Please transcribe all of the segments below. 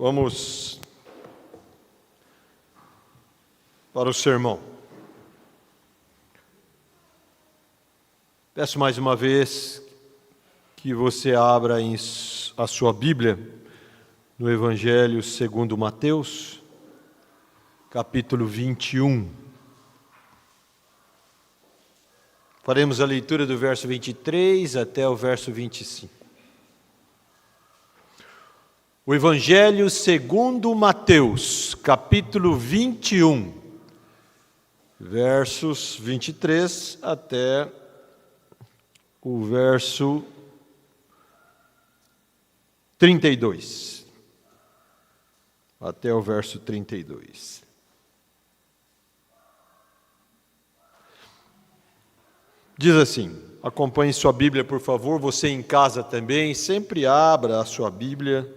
Vamos para o sermão. Peço mais uma vez que você abra a sua Bíblia no Evangelho segundo Mateus, capítulo 21. Faremos a leitura do verso 23 até o verso 25. O Evangelho segundo Mateus, capítulo 21, versos 23 até o verso 32. Até o verso 32. Diz assim, acompanhe sua Bíblia, por favor, você em casa também, sempre abra a sua Bíblia,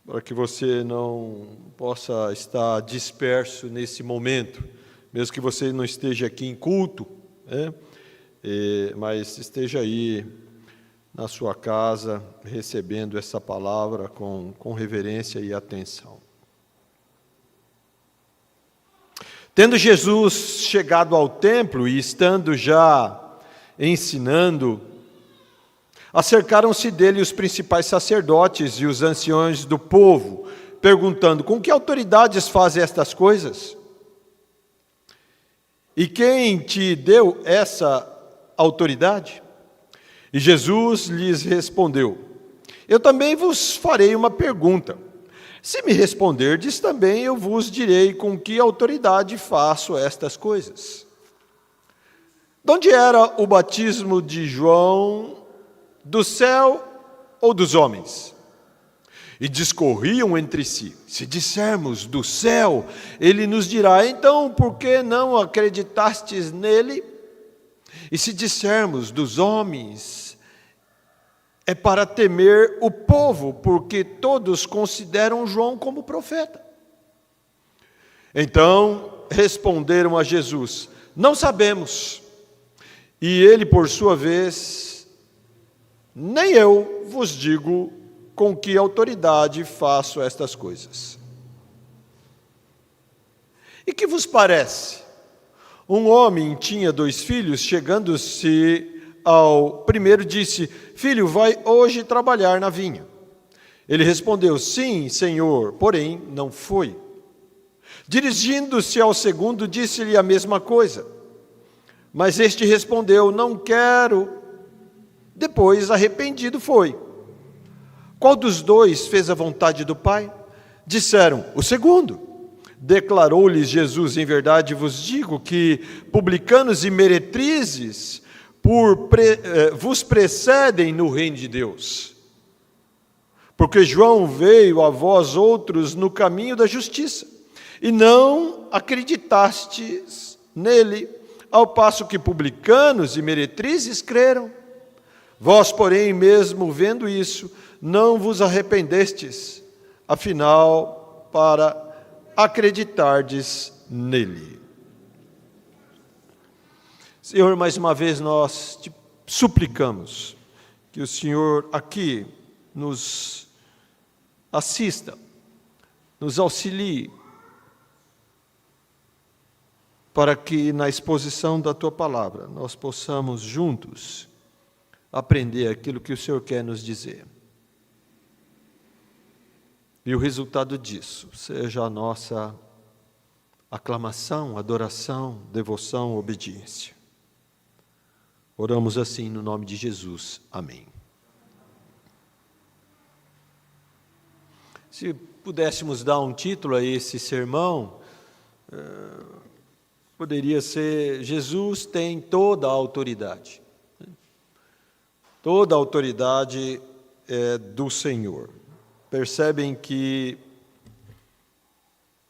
para que você não possa estar disperso nesse momento, mesmo que você não esteja aqui em culto, né? Mas esteja aí na sua casa, recebendo essa palavra com reverência e atenção. Tendo Jesus chegado ao templo e estando já ensinando, acercaram-se dele os principais sacerdotes e os anciões do povo, perguntando: com que autoridades faz estas coisas? E quem te deu essa autoridade? E Jesus lhes respondeu: eu também vos farei uma pergunta. Se me responderdes, também eu vos direi com que autoridade faço estas coisas. De onde era o batismo de João? Do céu ou dos homens? E discorriam entre si: se dissermos do céu, ele nos dirá: então por que não acreditastes nele? E se dissermos dos homens, é para temer o povo, porque todos consideram João como profeta. Então responderam a Jesus: não sabemos. E ele, por sua vez: nem eu vos digo com que autoridade faço estas coisas. E que vos parece? Um homem tinha 2 filhos, chegando-se ao primeiro, disse: filho, vai hoje trabalhar na vinha. Ele respondeu: sim, senhor, porém não foi. Dirigindo-se ao segundo, disse-lhe a mesma coisa. Mas este respondeu: não quero. Depois, arrependido, foi. Qual dos 2 fez a vontade do Pai? Disseram: o segundo. Declarou-lhes Jesus: em verdade vos digo que publicanos e meretrizes vos precedem no reino de Deus. Porque João veio a vós outros no caminho da justiça, e não acreditastes nele, ao passo que publicanos e meretrizes creram. Vós, porém, mesmo vendo isso, não vos arrependestes, afinal, para acreditardes nele. Senhor, mais uma vez nós te suplicamos que o Senhor aqui nos assista, nos auxilie, para que na exposição da Tua palavra nós possamos juntos aprender aquilo que o Senhor quer nos dizer. E o resultado disso seja a nossa aclamação, adoração, devoção, obediência. Oramos assim no nome de Jesus. Amém. Se pudéssemos dar um título a esse sermão, poderia ser: Jesus tem toda a autoridade. Toda a autoridade é do Senhor. Percebem que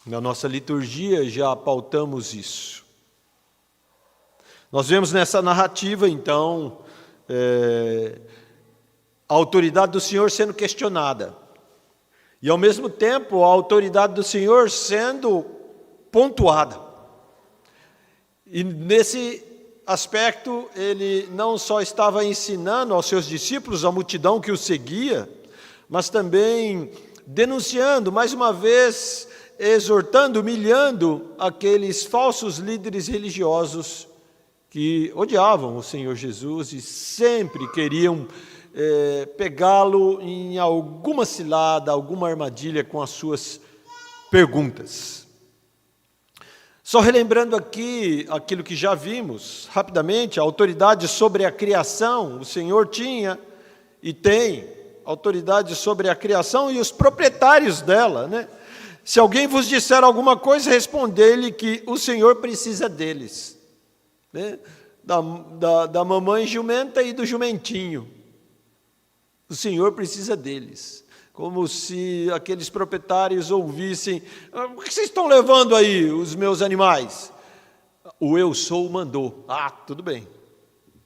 na nossa liturgia já pautamos isso. Nós vemos nessa narrativa, então, a autoridade do Senhor sendo questionada. E, ao mesmo tempo, a autoridade do Senhor sendo pontuada. E nesse aspecto, ele não só estava ensinando aos seus discípulos, a multidão que o seguia, mas também denunciando, mais uma vez, exortando, humilhando aqueles falsos líderes religiosos que odiavam o Senhor Jesus e sempre queriam pegá-lo em alguma cilada, alguma armadilha com as suas perguntas. Só relembrando aqui aquilo que já vimos, rapidamente, a autoridade sobre a criação, o Senhor tinha e tem autoridade sobre a criação e os proprietários dela, né? Se alguém vos disser alguma coisa, respondei-lhe que o Senhor precisa deles, né? Da mamãe jumenta e do jumentinho. O Senhor precisa deles. Como se aqueles proprietários ouvissem: o que vocês estão levando aí, os meus animais? O eu sou mandou. Ah, tudo bem,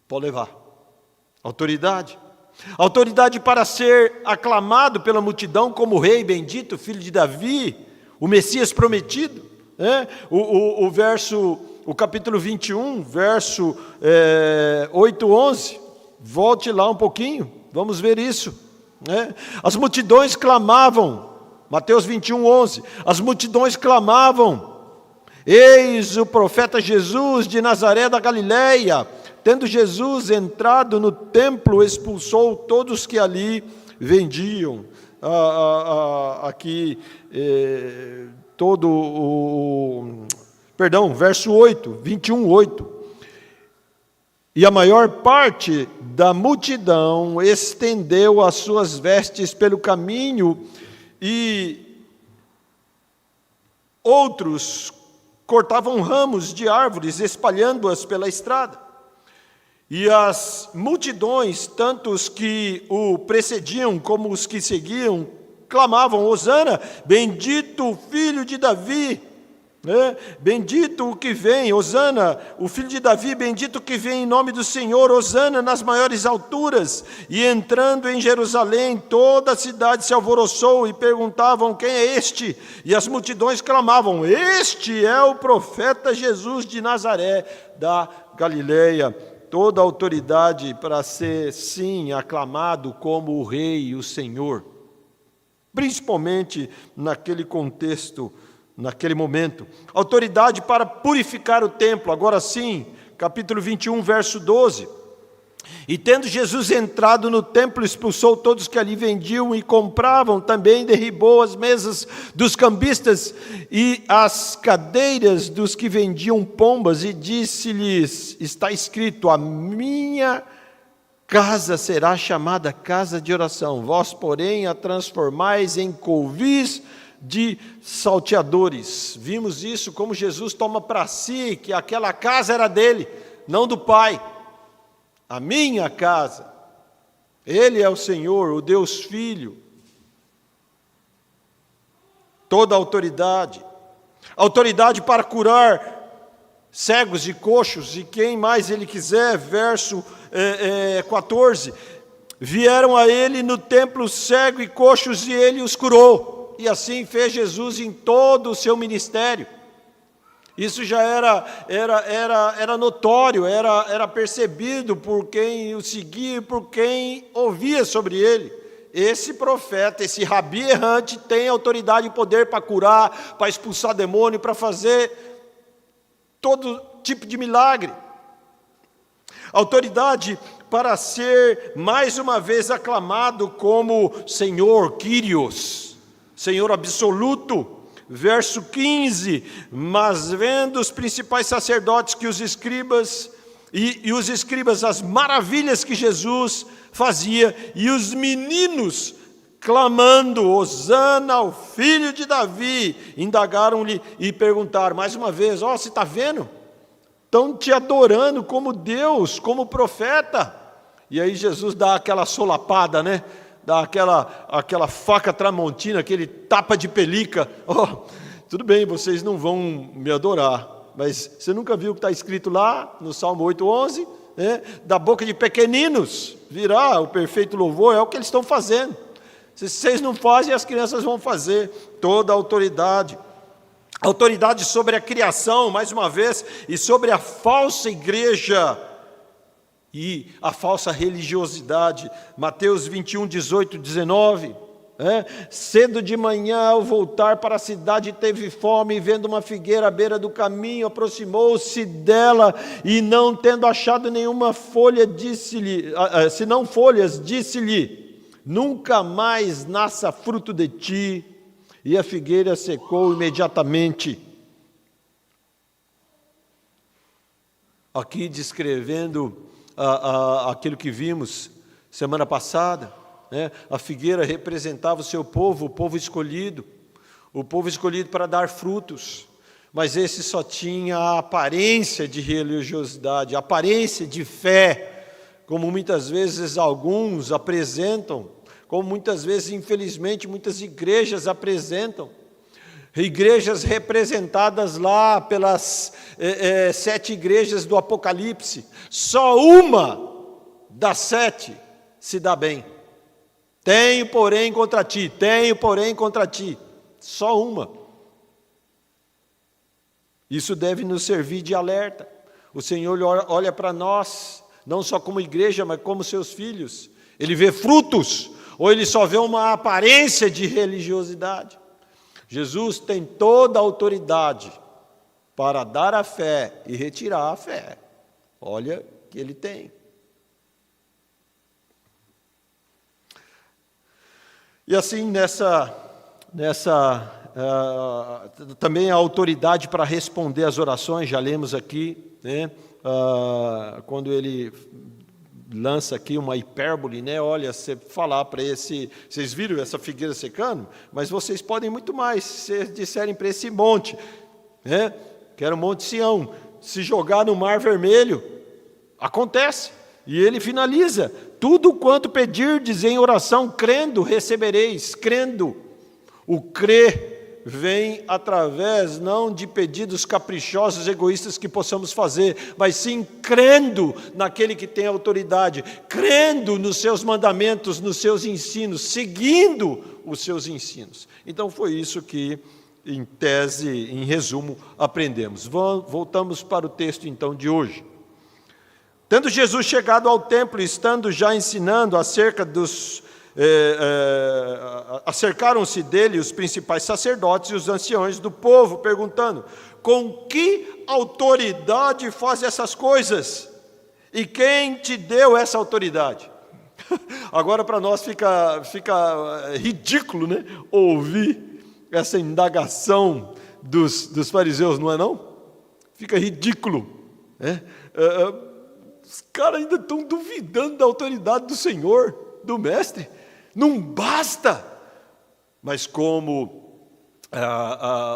pode levar. Autoridade. Autoridade para ser aclamado pela multidão como rei bendito, filho de Davi, o Messias prometido. O capítulo 21, verso 8, 11. Volte lá um pouquinho, vamos ver isso. As multidões clamavam, Mateus 21, 11. As multidões clamavam: eis o profeta Jesus de Nazaré da Galileia. Tendo Jesus entrado no templo, expulsou todos que ali vendiam. Verso 8, 21, 8. E a maior parte da multidão estendeu as suas vestes pelo caminho, e outros cortavam ramos de árvores, espalhando-as pela estrada. E as multidões, tanto os que o precediam como os que seguiam, clamavam: hosana, bendito o filho de Davi, bendito o que vem, hosana, o filho de Davi, bendito o que vem em nome do Senhor, hosana nas maiores alturas. E entrando em Jerusalém, toda a cidade se alvoroçou e perguntavam: quem é este? E as multidões clamavam: este é o profeta Jesus de Nazaré da Galileia. Toda a autoridade para ser, sim, aclamado como o Rei e o Senhor, principalmente naquele contexto, naquele momento. Autoridade para purificar o templo, agora sim, capítulo 21, verso 12. E tendo Jesus entrado no templo, expulsou todos que ali vendiam e compravam, também derribou as mesas dos cambistas e as cadeiras dos que vendiam pombas, e disse-lhes: está escrito, a minha casa será chamada casa de oração, vós, porém, a transformais em covis de salteadores. Vimos isso, como Jesus toma para si que aquela casa era dele, não do Pai. A minha casa. Ele é o Senhor, o Deus Filho. Toda a autoridade. Autoridade para curar cegos e coxos, e quem mais ele quiser. Verso 14. Vieram a ele no templo cego e coxos, e ele os curou. E assim fez Jesus em todo o seu ministério. Isso já era notório, era percebido por quem o seguia e por quem ouvia sobre ele. Esse profeta, esse rabi errante, tem autoridade e poder para curar, para expulsar demônio, para fazer todo tipo de milagre. Autoridade para ser mais uma vez aclamado como Senhor, Kyrios, Senhor absoluto. Verso 15, mas vendo os principais sacerdotes que os escribas, e os escribas as maravilhas que Jesus fazia, e os meninos clamando, hosana ao filho de Davi, indagaram-lhe e perguntaram, mais uma vez, você está vendo? Estão te adorando como Deus, como profeta. E aí Jesus dá aquela solapada, né? Dá aquela faca tramontina, aquele tapa de pelica. Tudo bem, vocês não vão me adorar, mas você nunca viu o que está escrito lá no Salmo 8:11? Da boca de pequeninos virá o perfeito louvor. É o que eles estão fazendo. Se vocês não fazem, as crianças vão fazer. Toda a autoridade. Autoridade sobre a criação, mais uma vez, e sobre a falsa igreja e a falsa religiosidade. Mateus 21, 18, 19. Cedo de manhã, ao voltar para a cidade, teve fome, e vendo uma figueira à beira do caminho, aproximou-se dela, e não tendo achado nenhuma folha, disse-lhe, senão folhas, disse-lhe: nunca mais nasça fruto de ti. E a figueira secou imediatamente. Aqui descrevendo aquilo que vimos semana passada, a figueira representava o seu povo, o povo escolhido para dar frutos, mas esse só tinha a aparência de religiosidade, a aparência de fé, como muitas vezes alguns apresentam, como muitas vezes, infelizmente, muitas igrejas apresentam. Igrejas representadas lá pelas 7 igrejas do Apocalipse, só uma das 7 se dá bem. Tenho, porém, contra ti, só uma. Isso deve nos servir de alerta. O Senhor olha para nós, não só como igreja, mas como seus filhos. Ele vê frutos, ou ele só vê uma aparência de religiosidade. Jesus tem toda a autoridade para dar a fé e retirar a fé. Olha que ele tem. E assim, também a autoridade para responder às orações, já lemos aqui, quando ele lança aqui uma hipérbole, olha, você falar para vocês viram essa figueira secando? Mas vocês podem muito mais, se disserem para esse monte, que era o Monte Sião, se jogar no Mar Vermelho, acontece. E ele finaliza: tudo quanto pedirdes em oração, crendo, recebereis. Crendo. O crer vem através não de pedidos caprichosos, egoístas que possamos fazer, mas sim crendo naquele que tem autoridade, crendo nos seus mandamentos, nos seus ensinos, seguindo os seus ensinos. Então foi isso que, em tese, em resumo, aprendemos. Voltamos para o texto então de hoje. Tendo Jesus chegado ao templo, estando já ensinando acercaram-se dele os principais sacerdotes e os anciões do povo, perguntando: com que autoridade faz essas coisas? E quem te deu essa autoridade? Agora para nós fica ridículo, ouvir essa indagação dos fariseus, não é não? Fica ridículo, Os caras ainda estão duvidando da autoridade do Senhor, do Mestre. Não basta. Mas como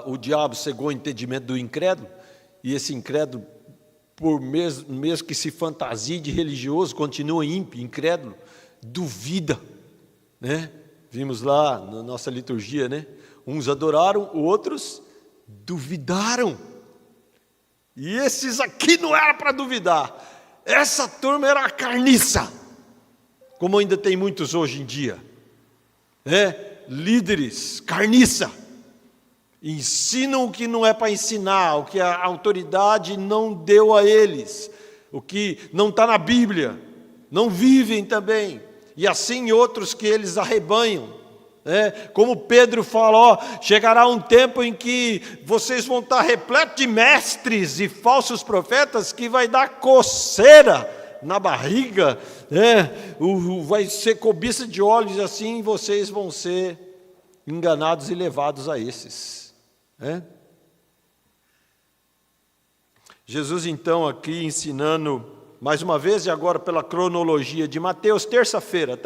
o diabo cegou o entendimento do incrédulo, e esse incrédulo, por mesmo que se fantasie de religioso, continua ímpio, incrédulo, duvida. Vimos lá na nossa liturgia, uns adoraram, outros duvidaram. E esses aqui não era para duvidar. Essa turma era a carniça, como ainda tem muitos hoje em dia, líderes, carniça, ensinam o que não é para ensinar, o que a autoridade não deu a eles, o que não está na Bíblia, não vivem também, e assim outros que eles arrebanham. Como Pedro fala, chegará um tempo em que vocês vão estar repletos de mestres e falsos profetas que vai dar coceira na barriga, vai ser cobiça de olhos, assim vocês vão ser enganados e levados a esses. Jesus então aqui ensinando mais uma vez, e agora pela cronologia de Mateus, terça-feira,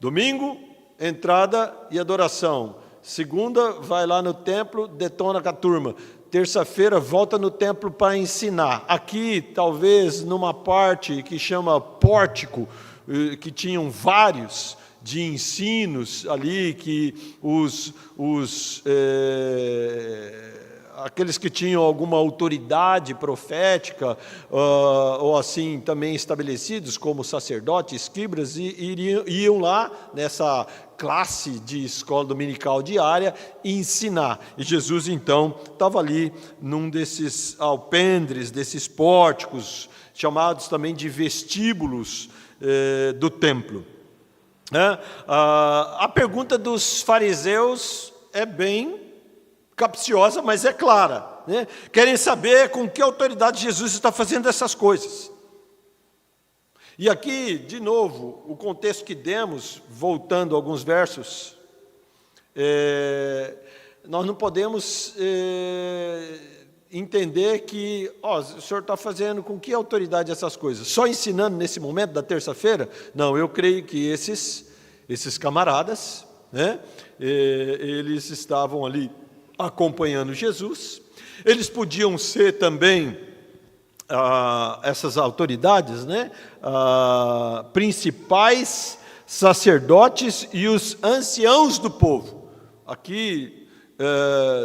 domingo, entrada e adoração. Segunda, vai lá no templo, detona com a turma. Terça-feira, volta no templo para ensinar. Aqui, talvez, numa parte que chama pórtico, que tinham vários de ensinos ali, que aqueles que tinham alguma autoridade profética, ou assim também estabelecidos, como sacerdotes, escribas, iam lá nessa classe de escola dominical diária ensinar. E Jesus então estava ali num desses alpendres, desses pórticos, chamados também de vestíbulos do templo. A pergunta dos fariseus é bem capciosa, mas é clara, né? Querem saber com que autoridade Jesus está fazendo essas coisas. E aqui, de novo, o contexto que demos, voltando a alguns versos, nós não podemos entender que o senhor está fazendo com que autoridade essas coisas? Só ensinando nesse momento da terça-feira? Não, eu creio que esses camaradas, né, eles estavam ali acompanhando Jesus. Eles podiam ser também essas autoridades, né, principais sacerdotes e os anciãos do povo. Aqui,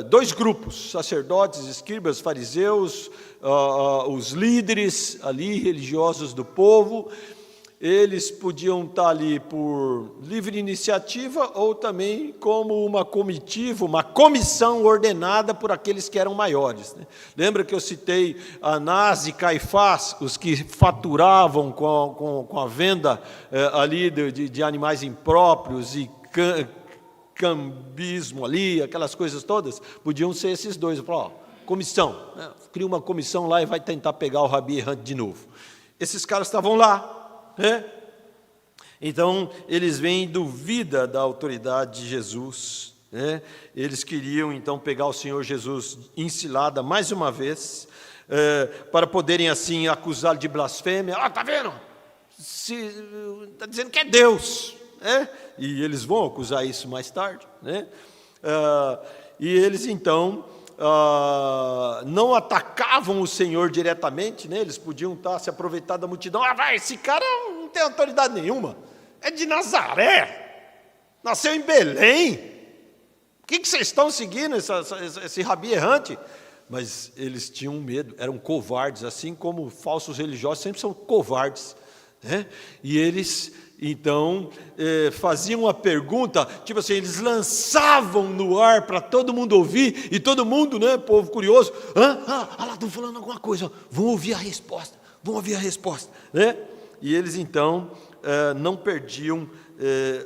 dois grupos, sacerdotes, escribas, fariseus, os líderes ali religiosos do povo. Eles podiam estar ali por livre iniciativa ou também como uma comitiva, uma comissão ordenada por aqueles que eram maiores, né? Lembra que eu citei Anás e Caifás, os que faturavam com a venda ali de animais impróprios e cambismo ali, aquelas coisas todas? Podiam ser esses dois. Eu falo, comissão, né? Cria uma comissão lá e vai tentar pegar o rabi errante de novo. Esses caras estavam lá. Então, eles vêm em dúvida da autoridade de Jesus, né? Eles queriam, então, pegar o Senhor Jesus em cilada mais uma vez, para poderem, assim, acusá-lo de blasfêmia. Está vendo? Está dizendo que é Deus, né? E eles vão acusar isso mais tarde, né? E eles, então, não atacavam o Senhor diretamente, né? Eles podiam se aproveitar da multidão. Esse cara não tem autoridade nenhuma, é de Nazaré, nasceu em Belém, o que vocês estão seguindo esse rabi errante? Mas eles tinham medo, eram covardes, assim como falsos religiosos sempre são covardes, né? E eles, então, faziam uma pergunta, tipo assim, eles lançavam no ar para todo mundo ouvir, e todo mundo, né, povo curioso, lá estão falando alguma coisa, vão ouvir a resposta, né? E eles, então, não perdiam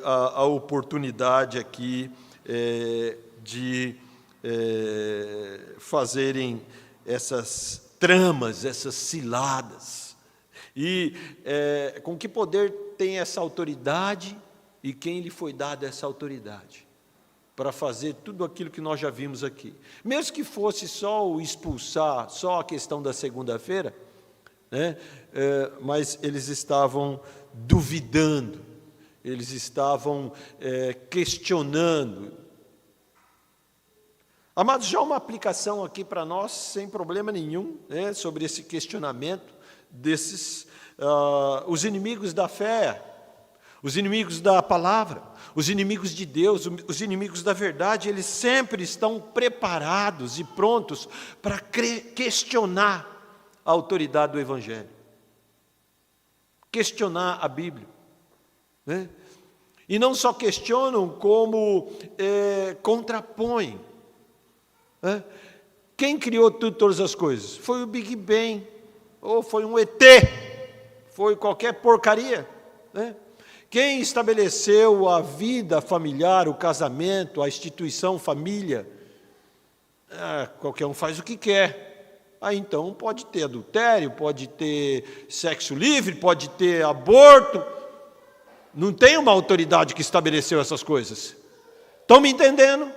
a oportunidade aqui de fazerem essas tramas, essas ciladas. E com que poder tem essa autoridade e quem lhe foi dada essa autoridade para fazer tudo aquilo que nós já vimos aqui? Mesmo que fosse só o expulsar, só a questão da segunda-feira, né? Mas eles estavam duvidando, eles estavam questionando. Amados, já uma aplicação aqui para nós, sem problema nenhum, né, sobre esse questionamento desses, os inimigos da fé, os inimigos da palavra, os inimigos de Deus, os inimigos da verdade, eles sempre estão preparados e prontos para questionar a autoridade do Evangelho, questionar a Bíblia, né? E não só questionam, como contrapõem. Quem criou todas as coisas? Foi o Big Bang, ou foi um ET, foi qualquer porcaria, né? Quem estabeleceu a vida familiar, o casamento, a instituição família? Qualquer um faz o que quer. Então pode ter adultério, pode ter sexo livre, pode ter aborto. Não tem uma autoridade que estabeleceu essas coisas. Estão me entendendo?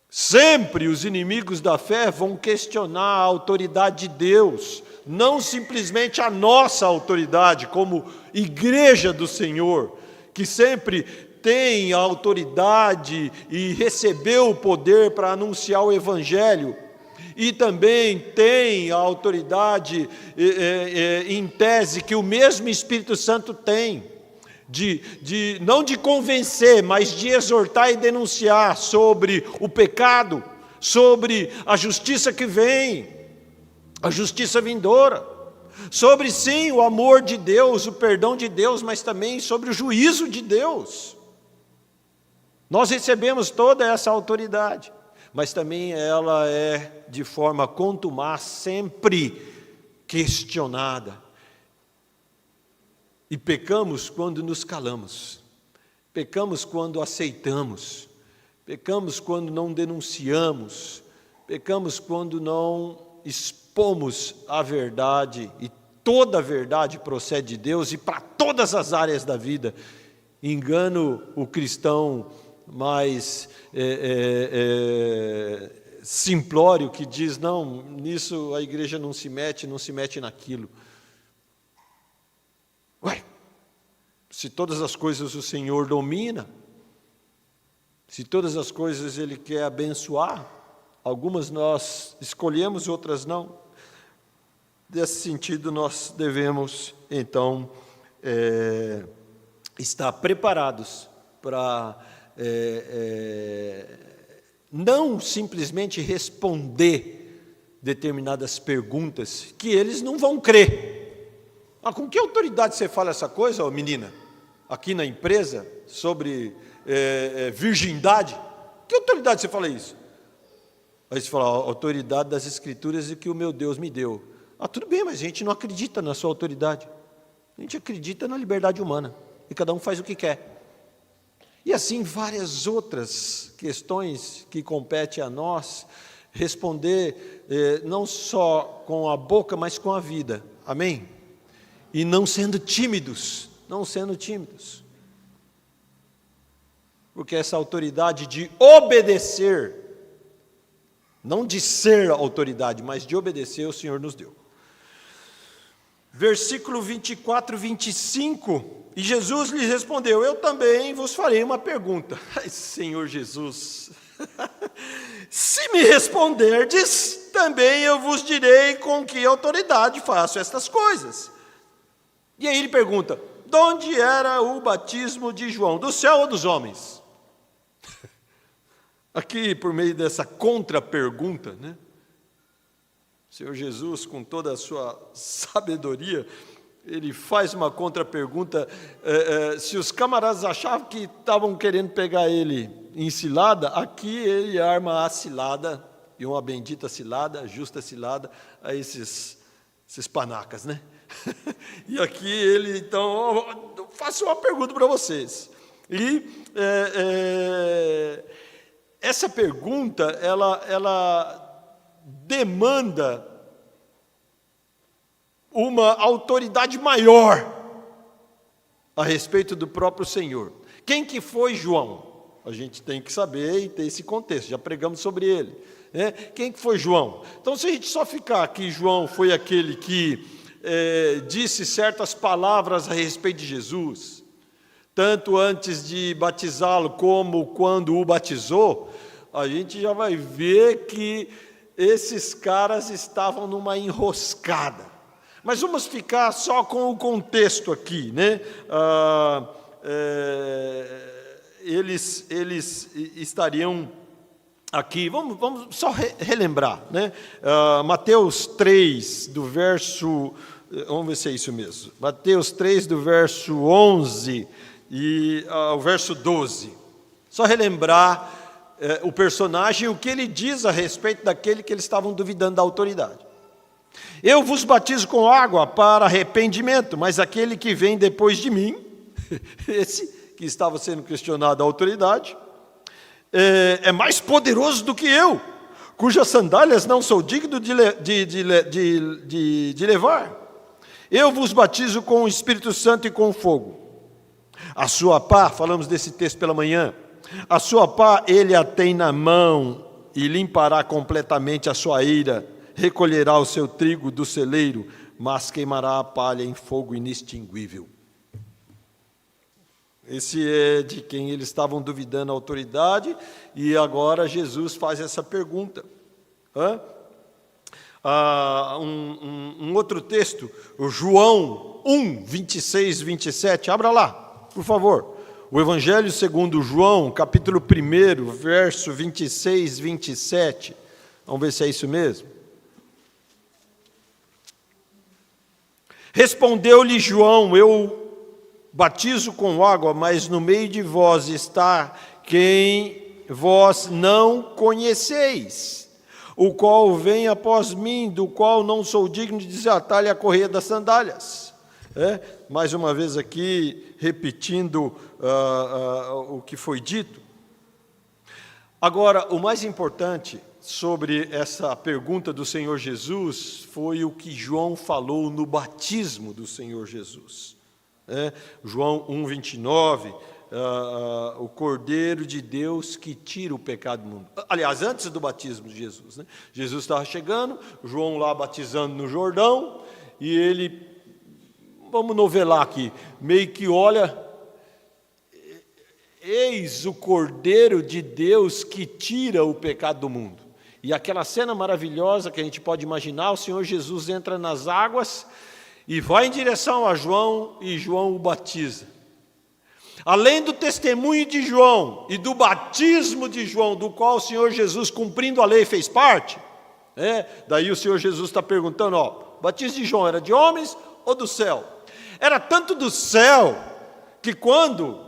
Sempre os inimigos da fé vão questionar a autoridade de Deus, não simplesmente a nossa autoridade como igreja do Senhor, que sempre tem a autoridade e recebeu o poder para anunciar o Evangelho, e também tem a autoridade, em tese, que o mesmo Espírito Santo tem, não de convencer, mas de exortar e denunciar sobre o pecado, sobre a justiça que vem, a justiça vindoura, sobre sim o amor de Deus, o perdão de Deus, mas também sobre o juízo de Deus. Nós recebemos toda essa autoridade, mas também ela é de forma contumaz, sempre questionada. E pecamos quando nos calamos. Pecamos quando aceitamos, pecamos quando não denunciamos, pecamos quando não expomos a verdade, e toda a verdade procede de Deus e para todas as áreas da vida. Engano o cristão mais simplório que diz, não, nisso a igreja não se mete naquilo. Ué, se todas as coisas o Senhor domina, se todas as coisas Ele quer abençoar, algumas nós escolhemos, outras não. Nesse sentido, nós devemos, então, estar preparados para não simplesmente responder determinadas perguntas que eles não vão crer. Com que autoridade você fala essa coisa, ó, menina? Aqui na empresa, sobre virgindade? Que autoridade você fala isso? Aí você fala, a autoridade das Escrituras e que o meu Deus me deu. Tudo bem, mas a gente não acredita na sua autoridade. A gente acredita na liberdade humana. E cada um faz o que quer. E assim várias outras questões que competem a nós responder não só com a boca, mas com a vida. Amém? E não sendo tímidos, Porque essa autoridade de obedecer, não de ser autoridade, mas de obedecer, o Senhor nos deu. Versículo 24, 25, e Jesus lhes respondeu, eu também vos farei uma pergunta. Ai, Senhor Jesus, se me responderdes, também eu vos direi com que autoridade faço estas coisas. E aí ele pergunta, de onde era o batismo de João? Do céu ou dos homens? Aqui, por meio dessa contra-pergunta, né? O Senhor Jesus, com toda a sua sabedoria, ele faz uma contra-pergunta. Se os camaradas achavam que estavam querendo pegar ele em cilada, aqui ele arma a cilada, e uma bendita cilada, justa cilada, a esses panacas, né? E aqui ele, então, faço uma pergunta para vocês. E essa pergunta, ela demanda uma autoridade maior a respeito do próprio Senhor. Quem que foi João? A gente tem que saber e ter esse contexto, já pregamos sobre ele. Né? Quem que foi João? Então, se a gente só ficar aqui, João foi aquele que disse certas palavras a respeito de Jesus, tanto antes de batizá-lo como quando o batizou, a gente já vai ver que esses caras estavam numa enroscada. Mas vamos ficar só com o contexto aqui, né? Eles estariam aqui, vamos só relembrar, né? Mateus 3, do verso, vamos ver se é isso mesmo, Mateus 3, do verso 11 e o verso 12, só relembrar o personagem, o que ele diz a respeito daquele que eles estavam duvidando da autoridade. Eu vos batizo com água para arrependimento, mas aquele que vem depois de mim, esse que estava sendo questionado a autoridade, é mais poderoso do que eu, cujas sandálias não sou digno de levar. Eu vos batizo com o Espírito Santo e com fogo. A sua pá, falamos desse texto pela manhã, a sua pá ele a tem na mão e limpará completamente a sua eira, recolherá o seu trigo do celeiro, mas queimará a palha em fogo inextinguível. Esse é de quem eles estavam duvidando a autoridade, e agora Jesus faz essa pergunta. Um outro texto, o João 1, 26, 27, abra lá, por favor. O Evangelho segundo João, capítulo 1, verso 26, 27. Vamos ver se é isso mesmo. Respondeu-lhe João, eu batizo com água, mas no meio de vós está quem vós não conheceis, o qual vem após mim, do qual não sou digno de desatar-lhe a correia das sandálias. Mais uma vez aqui, repetindo o que foi dito. Agora, o mais importante sobre essa pergunta do Senhor Jesus foi o que João falou no batismo do Senhor Jesus. João 1,29, o Cordeiro de Deus que tira o pecado do mundo. Aliás, antes do batismo de Jesus, Jesus estava chegando, João lá batizando no Jordão, e ele, vamos novelar aqui, meio que olha, eis o Cordeiro de Deus que tira o pecado do mundo. E aquela cena maravilhosa que a gente pode imaginar, o Senhor Jesus entra nas águas e vai em direção a João, e João o batiza. Além do testemunho de João e do batismo de João, do qual o Senhor Jesus, cumprindo a lei, fez parte, daí o Senhor Jesus está perguntando, o batismo de João era de homens ou do céu? Era tanto do céu, que quando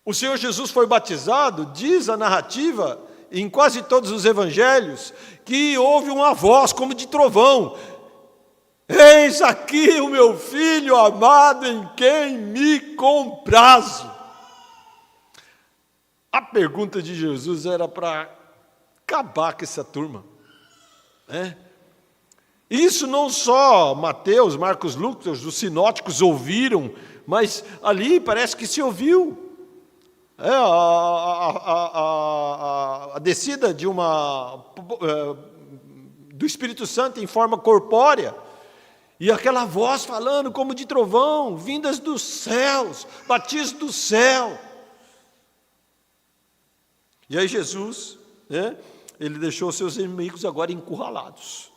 o Senhor Jesus foi batizado, diz a narrativa, em quase todos os evangelhos, que houve uma voz como de trovão, eis aqui o meu filho amado em quem me comprazo. A pergunta de Jesus era para acabar com essa turma. Isso não só Mateus, Marcos, Lucas, os sinóticos ouviram, mas ali parece que se ouviu. A descida do Espírito Santo em forma corpórea, e aquela voz falando como de trovão, vindas dos céus, batismo do céu. E aí Jesus, ele deixou seus inimigos agora encurralados.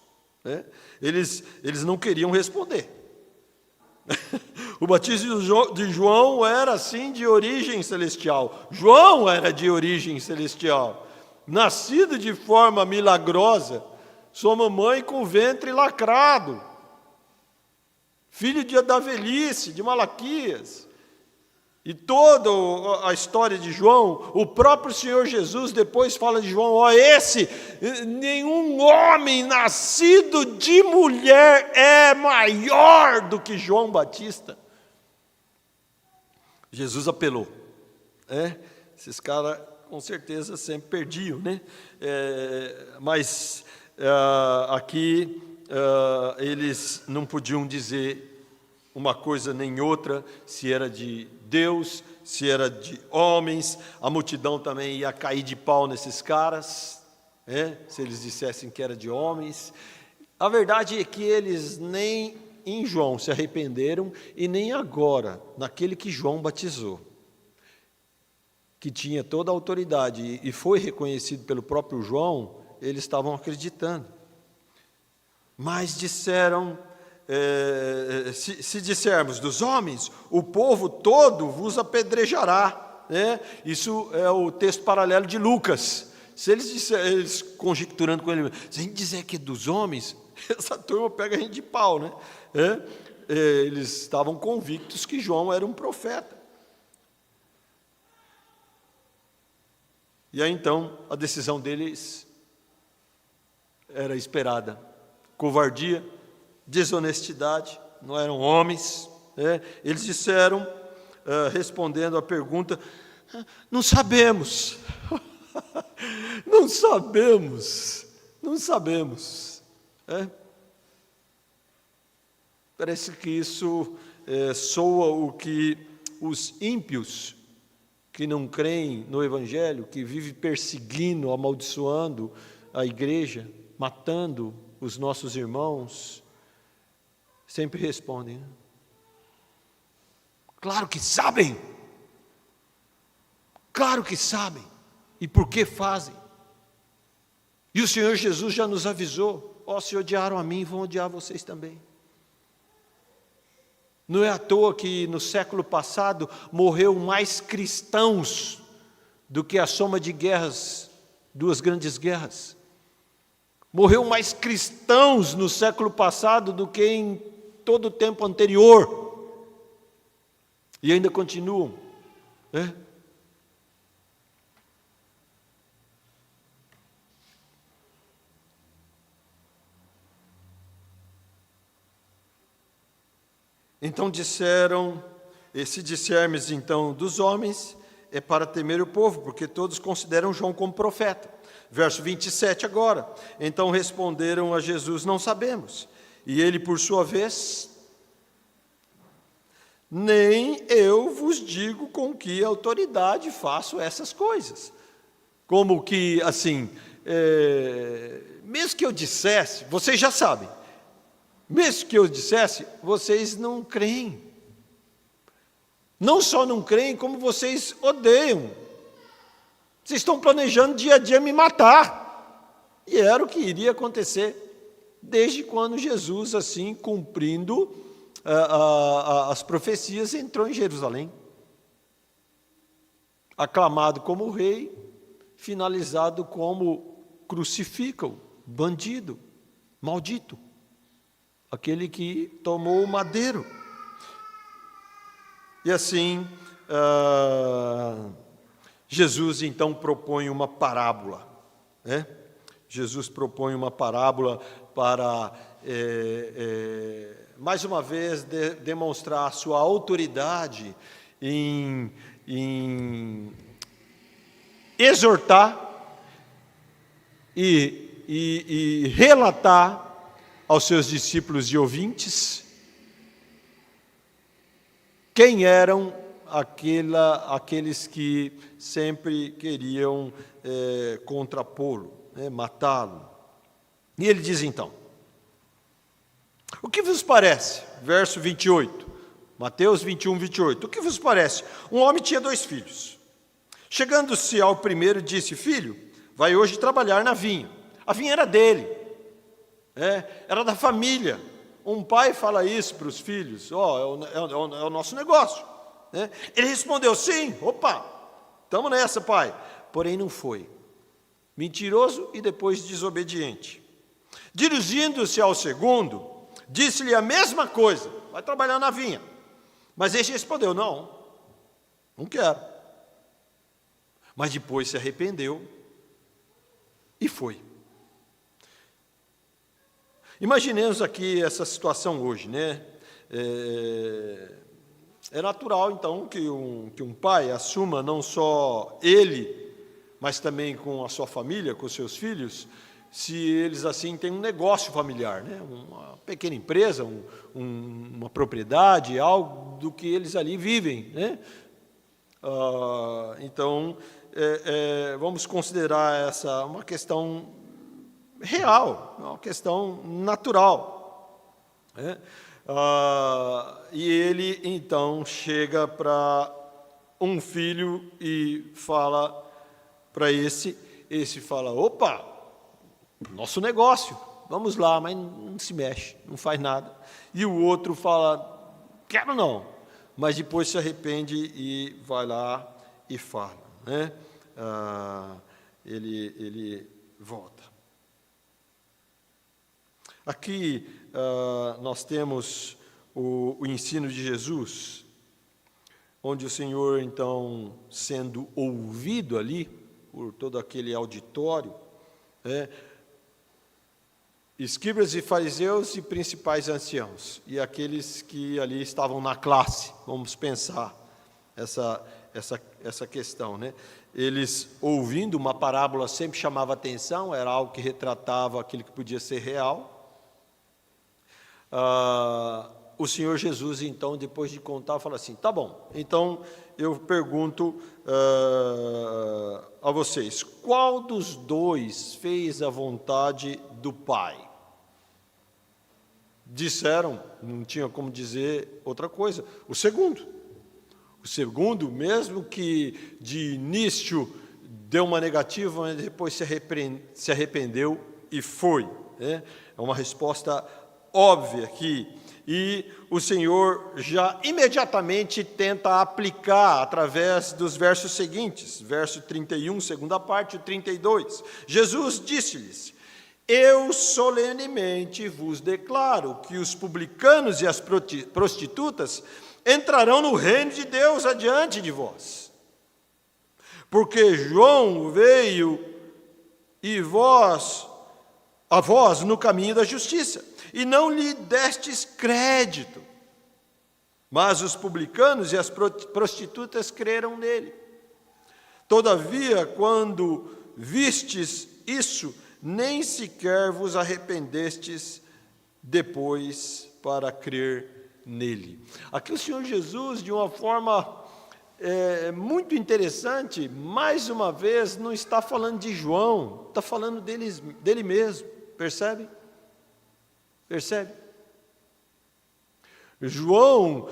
Eles não queriam responder. O batismo de João era assim de origem celestial. João era de origem celestial, nascido de forma milagrosa, sua mamãe com o ventre lacrado, filho da velhice, de Malaquias. E toda a história de João, o próprio Senhor Jesus depois fala de João, nenhum homem nascido de mulher é maior do que João Batista. Jesus apelou. Esses caras com certeza sempre perdiam, mas aqui eles não podiam dizer uma coisa nem outra, se era de Deus, se era de homens. A multidão também ia cair de pau nesses caras, se eles dissessem que era de homens. A verdade é que eles nem em João se arrependeram, e nem agora, naquele que João batizou, que tinha toda a autoridade e foi reconhecido pelo próprio João, eles estavam acreditando. Mas disseram, se dissermos dos homens, o povo todo vos apedrejará. Isso é o texto paralelo de Lucas. Se eles conjecturando com ele, se a gente dizer que é dos homens, essa turma pega a gente de pau, eles estavam convictos que João era um profeta. E aí então a decisão deles era esperada: covardia, desonestidade, não eram homens. Eles disseram, respondendo à pergunta, não sabemos, não sabemos, não sabemos. Parece que isso soa o que os ímpios, que não creem no Evangelho, que vivem perseguindo, amaldiçoando a igreja, matando os nossos irmãos, sempre respondem: claro que sabem, claro que sabem, e por que fazem? E o Senhor Jesus já nos avisou: se odiaram a mim, vão odiar vocês também. Não é à toa que no século passado morreu mais cristãos do que a soma de guerras, 2 grandes guerras. Morreu mais cristãos no século passado do que em todo o tempo anterior. E ainda continuam. Então disseram Esse discermes, então, dos homens é para temer o povo, porque todos consideram João como profeta. Verso 27 agora. Então responderam a Jesus: não sabemos. E ele, por sua vez: nem eu vos digo com que autoridade faço essas coisas. Como que, assim, mesmo que eu dissesse, vocês já sabem. Mesmo que eu dissesse, vocês não creem. Não só não creem, como vocês odeiam. Vocês estão planejando dia a dia me matar. E era o que iria acontecer desde quando Jesus, assim, cumprindo as profecias, entrou em Jerusalém. Aclamado como rei, finalizado como crucificam, bandido, maldito, aquele que tomou o madeiro. E assim, Jesus então propõe uma parábola, né? Jesus propõe uma parábola para, mais uma vez, demonstrar a sua autoridade em exortar e relatar aos seus discípulos e ouvintes quem eram aqueles que sempre queriam contrapô-lo, matá-lo. E ele diz então: o que vos parece? Verso 28, Mateus 21, 28. O que vos parece? Um homem tinha 2 filhos. Chegando-se ao primeiro, disse: filho, vai hoje trabalhar na vinha. A vinha era dele, era da família. Um pai fala isso para os filhos: é o nosso negócio. Ele respondeu: sim, estamos nessa, pai. Porém não foi. Mentiroso e depois desobediente. Dirigindo-se ao segundo, disse-lhe a mesma coisa: vai trabalhar na vinha. Mas este respondeu: não quero. Mas depois se arrependeu e foi. Imaginemos aqui essa situação hoje, né? É natural, então, que um pai assuma não só ele, mas também com a sua família, com os seus filhos, se eles, assim, têm um negócio familiar, né? Uma pequena empresa, uma propriedade, algo do que eles ali vivem, né? Então, vamos considerar essa uma questão real, uma questão natural, né? E ele então chega para um filho e fala para esse fala: nosso negócio, vamos lá, mas não se mexe, não faz nada. E o outro fala: quero não, mas depois se arrepende e vai lá e fala, né? Ele volta. Aqui nós temos o ensino de Jesus, onde o Senhor, então, sendo ouvido ali por todo aquele auditório, escribas e fariseus e principais anciãos, e aqueles que ali estavam na classe, vamos pensar essa questão, né? Eles, ouvindo uma parábola, sempre chamava atenção, era algo que retratava aquilo que podia ser real. O Senhor Jesus, então, depois de contar, fala assim: tá bom, então eu pergunto a vocês, qual dos 2 fez a vontade do Pai? Disseram, não tinha como dizer outra coisa, o segundo. O segundo, mesmo que de início deu uma negativa, mas depois se arrependeu e foi, né? É uma resposta óbvia aqui. E o Senhor já imediatamente tenta aplicar através dos versos seguintes, verso 31, segunda parte, o 32. Jesus disse-lhes: eu solenemente vos declaro que os publicanos e as prostitutas entrarão no reino de Deus adiante de vós. Porque João veio a vós no caminho da justiça, e não lhe destes crédito. Mas os publicanos e as prostitutas creram nele. Todavia, quando vistes isso, nem sequer vos arrependestes depois para crer nele. Aqui o Senhor Jesus, de uma forma muito interessante, mais uma vez, não está falando de João, está falando dele mesmo, percebe? Percebe? João,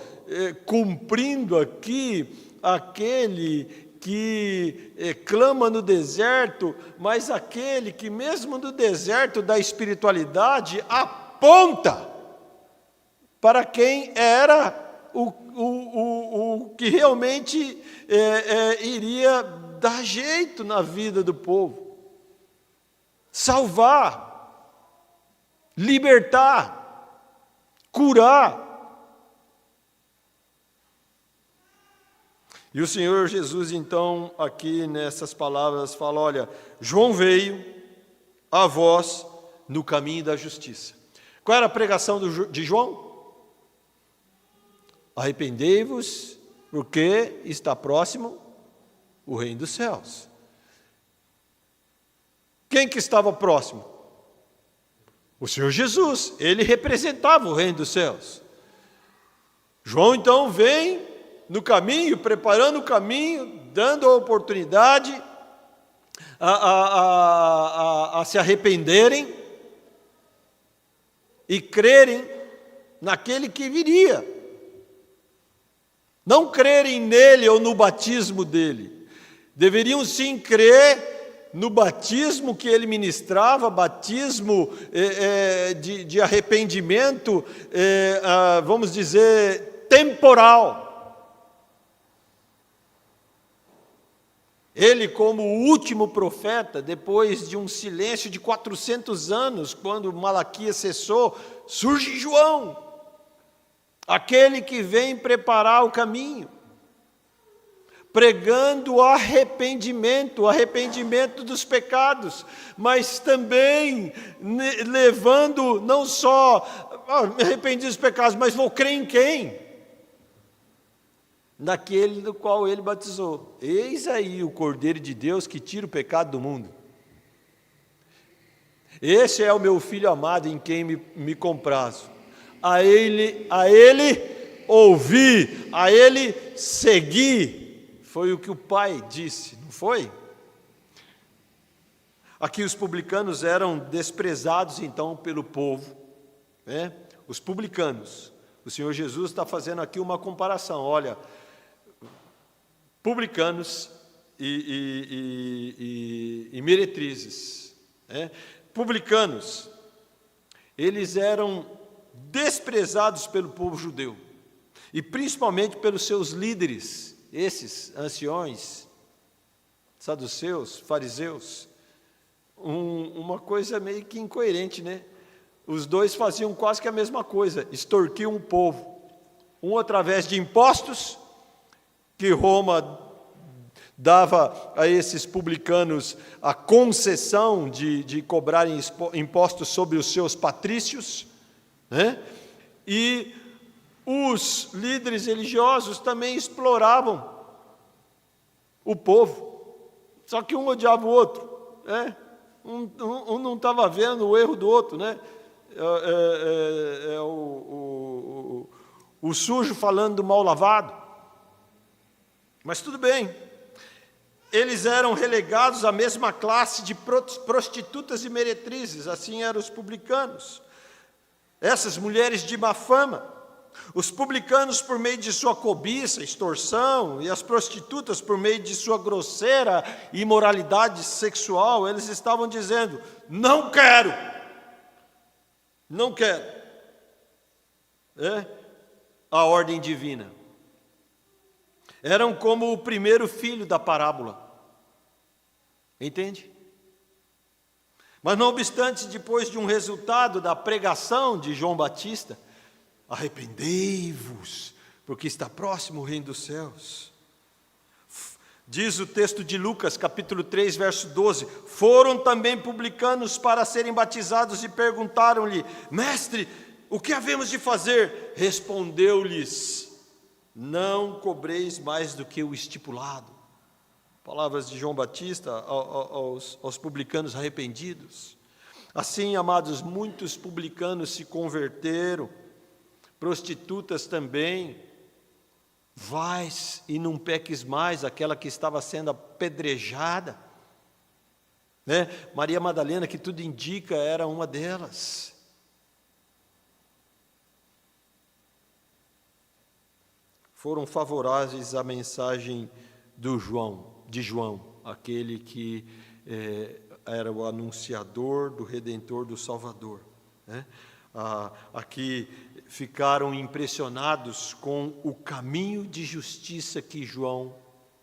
cumprindo aqui aquele que clama no deserto, mas aquele que mesmo no deserto da espiritualidade aponta para quem era o que realmente iria dar jeito na vida do povo, salvar, libertar, curar. E o Senhor Jesus, então, aqui nessas palavras, fala: olha, João veio a vós no caminho da justiça. Qual era a pregação de João? Arrependei-vos, porque está próximo o reino dos céus. Quem que estava próximo? O Senhor Jesus, ele representava o reino dos céus. João, então, vem no caminho, preparando o caminho, dando a oportunidade a se arrependerem e crerem naquele que viria. Não crerem nele ou no batismo dele. Deveriam sim crer no batismo que ele ministrava, batismo de arrependimento, vamos dizer, temporal. Ele, como o último profeta, depois de um silêncio de 400 anos, quando Malaquias cessou, surge João, aquele que vem preparar o caminho, pregando o arrependimento dos pecados, mas também levando não só me arrependi dos pecados, mas vou crer em quem? Naquele do qual ele batizou. Eis aí o Cordeiro de Deus que tira o pecado do mundo. Esse é o meu Filho amado em quem me comprazo. A ele ouvi, a ele segui. Foi o que o Pai disse, não foi? Aqui os publicanos eram desprezados então pelo povo, né? Os publicanos. O Senhor Jesus está fazendo aqui uma comparação. Olha, publicanos e meretrizes, né? Publicanos, eles eram desprezados pelo povo judeu, e principalmente pelos seus líderes, esses anciões, saduceus, fariseus. Uma coisa meio que incoerente, né? Os dois faziam quase que a mesma coisa, extorquiam o povo, um através de impostos, que Roma dava a esses publicanos a concessão de cobrarem impostos sobre os seus patrícios, né? E os líderes religiosos também exploravam o povo, só que um odiava o outro, né? Um não estava vendo o erro do outro, né? O sujo falando do mal lavado. Mas tudo bem, eles eram relegados à mesma classe de prostitutas e meretrizes, assim eram os publicanos. Essas mulheres de má fama, os publicanos por meio de sua cobiça, extorsão, e as prostitutas por meio de sua grosseira imoralidade sexual, eles estavam dizendo: não quero, a ordem divina. Eram como o primeiro filho da parábola, entende? Mas não obstante, depois de um resultado da pregação de João Batista, arrependei-vos, porque está próximo o reino dos céus. Diz o texto de Lucas, capítulo 3, verso 12, foram também publicanos para serem batizados e perguntaram-lhe: mestre, o que havemos de fazer? Respondeu-lhes: não cobreis mais do que o estipulado. Palavras de João Batista aos publicanos arrependidos. Assim, amados, muitos publicanos se converteram, prostitutas também. Vais e não peques mais, aquela que estava sendo apedrejada, né? Maria Madalena, que tudo indica, era uma delas. Foram favoráveis à mensagem de João, aquele que era o anunciador do Redentor, do Salvador, né? Aqui ficaram impressionados com o caminho de justiça que João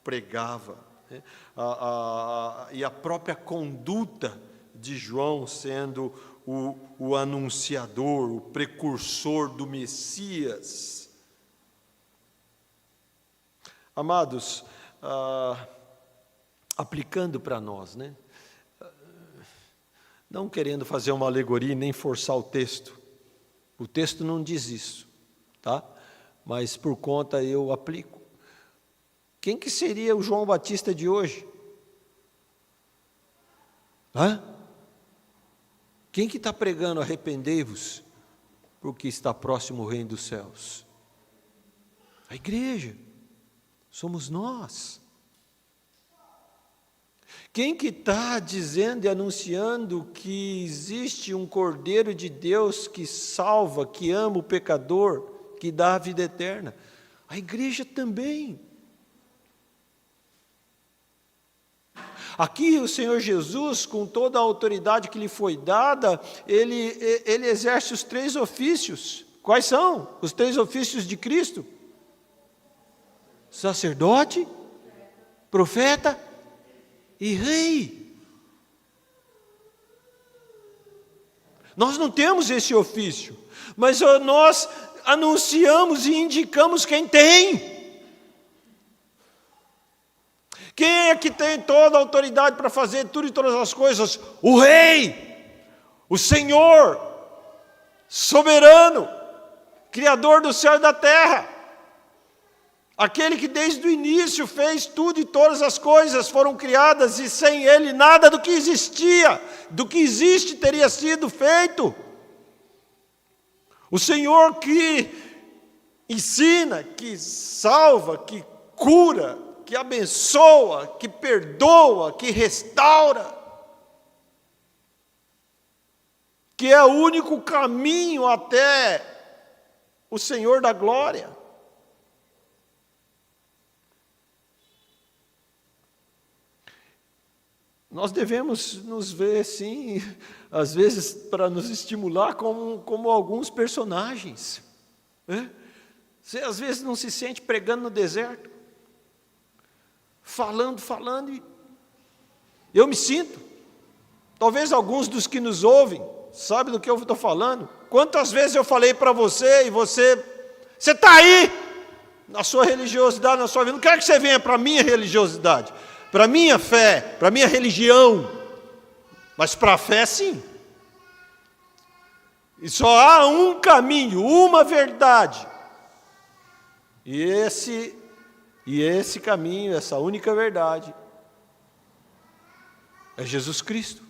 pregava, né? E a própria conduta de João sendo o anunciador, o precursor do Messias. Amados, aplicando para nós, né? Não querendo fazer uma alegoria nem forçar o texto não diz isso, tá? Mas por conta eu aplico. Quem que seria o João Batista de hoje? Quem que está pregando arrependei-vos, porque está próximo o reino dos céus? A igreja, somos nós. Quem que está dizendo e anunciando que existe um Cordeiro de Deus que salva, que ama o pecador, que dá a vida eterna? A igreja também. Aqui o Senhor Jesus, com toda a autoridade que lhe foi dada, ele exerce os 3 ofícios. Quais são os 3 ofícios de Cristo? Sacerdote, profeta e rei. Nós não temos esse ofício, mas nós anunciamos e indicamos quem tem. Quem é que tem toda a autoridade para fazer tudo e todas as coisas? O Rei, o Senhor, soberano, Criador do céu e da terra. Aquele que desde o início fez tudo e todas as coisas foram criadas, e sem Ele nada do que existia, do que existe teria sido feito. O Senhor que ensina, que salva, que cura, que abençoa, que perdoa, que restaura, que é o único caminho até o Senhor da glória. Nós devemos nos ver, sim, às vezes, para nos estimular como alguns personagens, né? Você, às vezes, não se sente pregando no deserto, falando, e eu me sinto. Talvez alguns dos que nos ouvem sabem do que eu estou falando. Quantas vezes eu falei para você, e você está aí, na sua religiosidade, na sua vida. Não quero que você venha para a minha religiosidade, para a minha fé, para a minha religião, mas para a fé sim. E só há um caminho, uma verdade, e esse caminho, essa única verdade, é Jesus Cristo,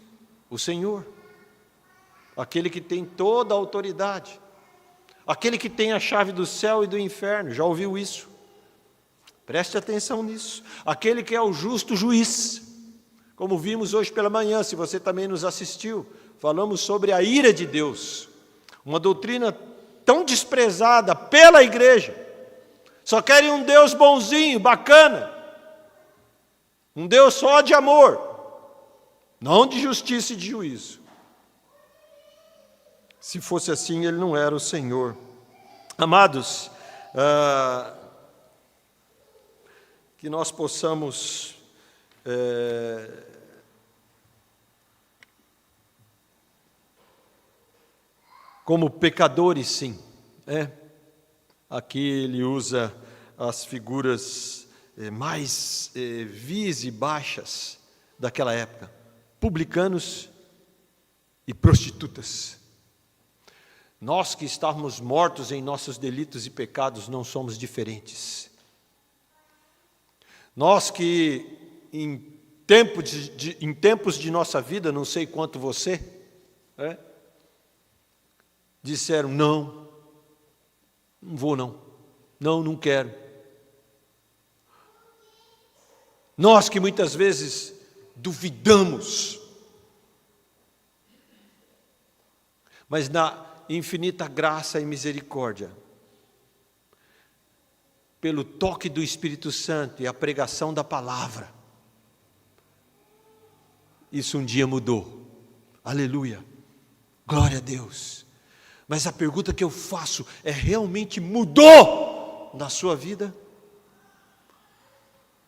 o Senhor, aquele que tem toda a autoridade, aquele que tem a chave do céu e do inferno. Já ouviu isso? Preste atenção nisso. Aquele que é o justo juiz, como vimos hoje pela manhã, se você também nos assistiu, falamos sobre a ira de Deus, uma doutrina tão desprezada pela igreja. Só querem um Deus bonzinho, bacana, um Deus só de amor, não de justiça e de juízo. Se fosse assim, ele não era o Senhor. Amados, que nós possamos como pecadores, sim, aqui ele usa as figuras mais vis e baixas daquela época, publicanos e prostitutas. Nós que estávamos mortos em nossos delitos e pecados, não somos diferentes. Nós que em tempos de nossa vida, não sei quanto você, disseram, não vou não quero. Nós que muitas vezes duvidamos, mas na infinita graça e misericórdia, pelo toque do Espírito Santo e a pregação da palavra, isso um dia mudou. Aleluia, glória a Deus. Mas a pergunta que eu faço é: realmente mudou na sua vida?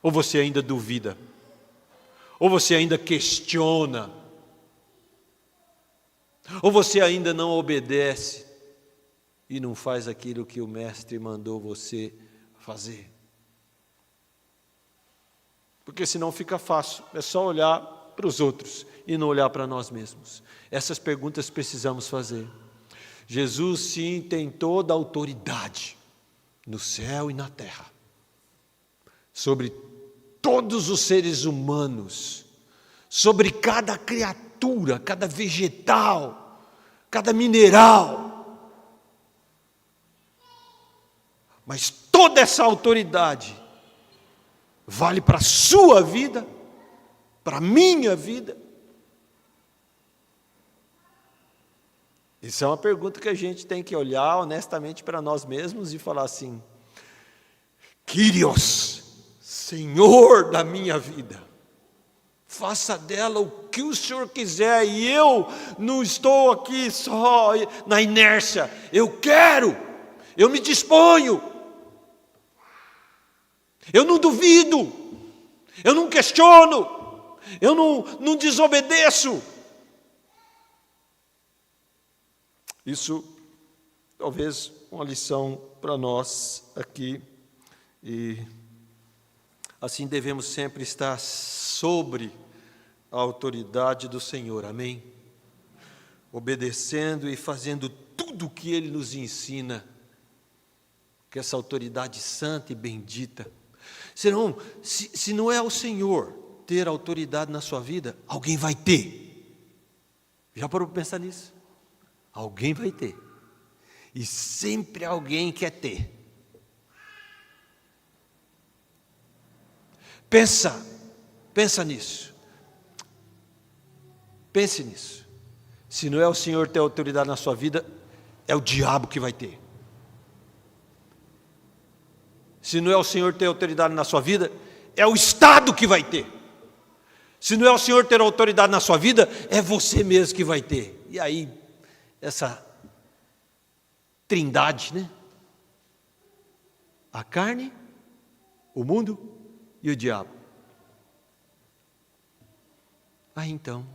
Ou você ainda duvida? Ou você ainda questiona? Ou você ainda não obedece e não faz aquilo que o Mestre mandou você fazer? Porque senão fica fácil, é só olhar para os outros e não olhar para nós mesmos. Essas perguntas precisamos fazer. Jesus sim tem toda a autoridade no céu e na terra, sobre todos os seres humanos, sobre cada criatura, cada vegetal, cada mineral. Mas toda essa autoridade vale para a sua vida, para a minha vida. Isso é uma pergunta que a gente tem que olhar honestamente para nós mesmos e falar assim: Kyrios, Senhor da minha vida, faça dela o que o Senhor quiser, e eu não estou aqui só na inércia, eu quero, eu me disponho, eu não duvido, eu não questiono, eu não desobedeço. Isso talvez uma lição para nós aqui, e assim devemos sempre estar sobre a autoridade do Senhor, amém? Obedecendo e fazendo tudo o que Ele nos ensina, que essa autoridade santa e bendita. Senão, se não é o Senhor ter autoridade na sua vida, alguém vai ter. Já parou para pensar nisso? Alguém vai ter, e sempre alguém quer ter. Pensa nisso, pense nisso. Se não é o Senhor ter autoridade na sua vida, é o diabo que vai ter. Se não é o Senhor ter autoridade na sua vida, é o Estado que vai ter. Se não é o Senhor ter autoridade na sua vida, é você mesmo que vai ter. E aí, essa trindade, né? A carne, o mundo e o diabo. Aí então,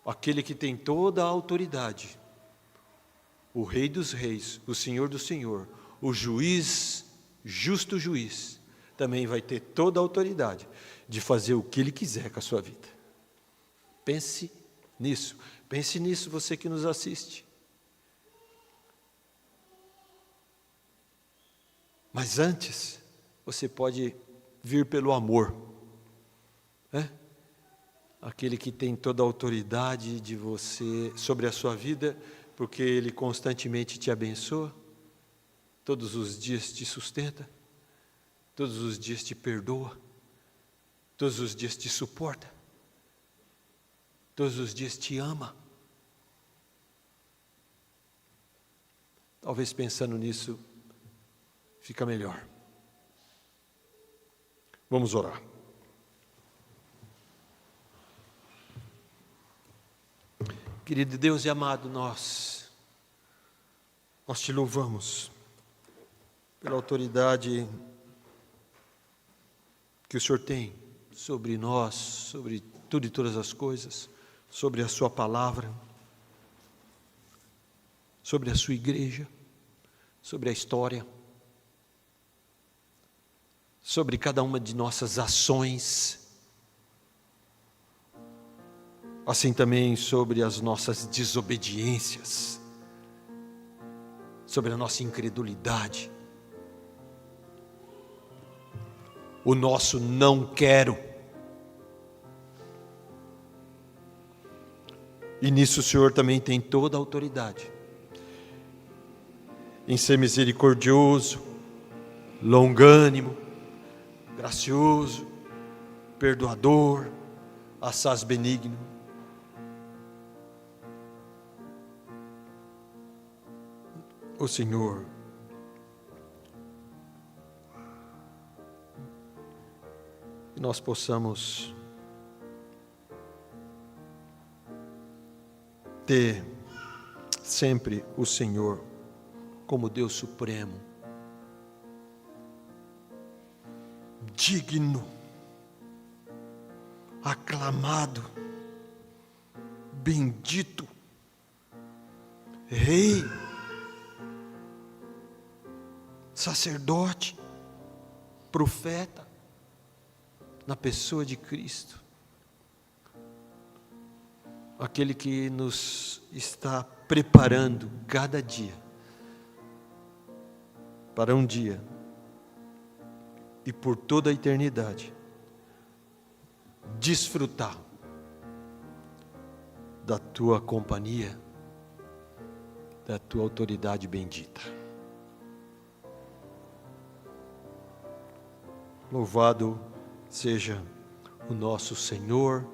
aquele que tem toda a autoridade, o Rei dos Reis, o Senhor do Senhor, o juiz, justo juiz, também vai ter toda a autoridade de fazer o que Ele quiser com a sua vida. Pense nisso. Pense nisso, você que nos assiste. Mas antes, você pode vir pelo amor, né? Aquele que tem toda a autoridade de você sobre a sua vida, porque Ele constantemente te abençoa, todos os dias te sustenta, todos os dias te perdoa, todos os dias te suporta, todos os dias te ama. Talvez pensando nisso, fica melhor. Vamos orar. Querido Deus e amado, nós te louvamos pela autoridade que o Senhor tem sobre nós, sobre tudo e todas as coisas, sobre a sua palavra, sobre a sua igreja, sobre a história, sobre cada uma de nossas ações, assim também sobre as nossas desobediências. sobre a nossa incredulidade, o nosso não quero. E nisso o Senhor também tem toda a autoridade, em ser misericordioso, longânimo, gracioso, perdoador, assaz benigno. O Senhor que nós possamos ter sempre o Senhor como Deus supremo, digno, aclamado, bendito, Rei, sacerdote, profeta, na pessoa de Cristo, aquele que nos está preparando cada dia para um dia e por toda a eternidade desfrutar da tua companhia, da tua autoridade bendita. Louvado seja o nosso Senhor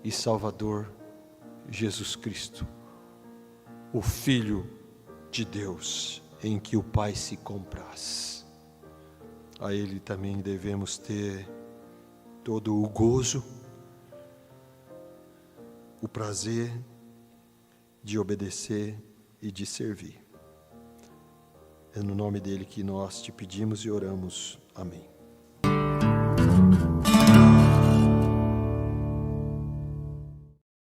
e Salvador Jesus Cristo, o Filho de Deus, em que o Pai se compraz. A Ele também devemos ter todo o gozo, o prazer de obedecer e de servir. É no nome dele que nós te pedimos e oramos. Amém.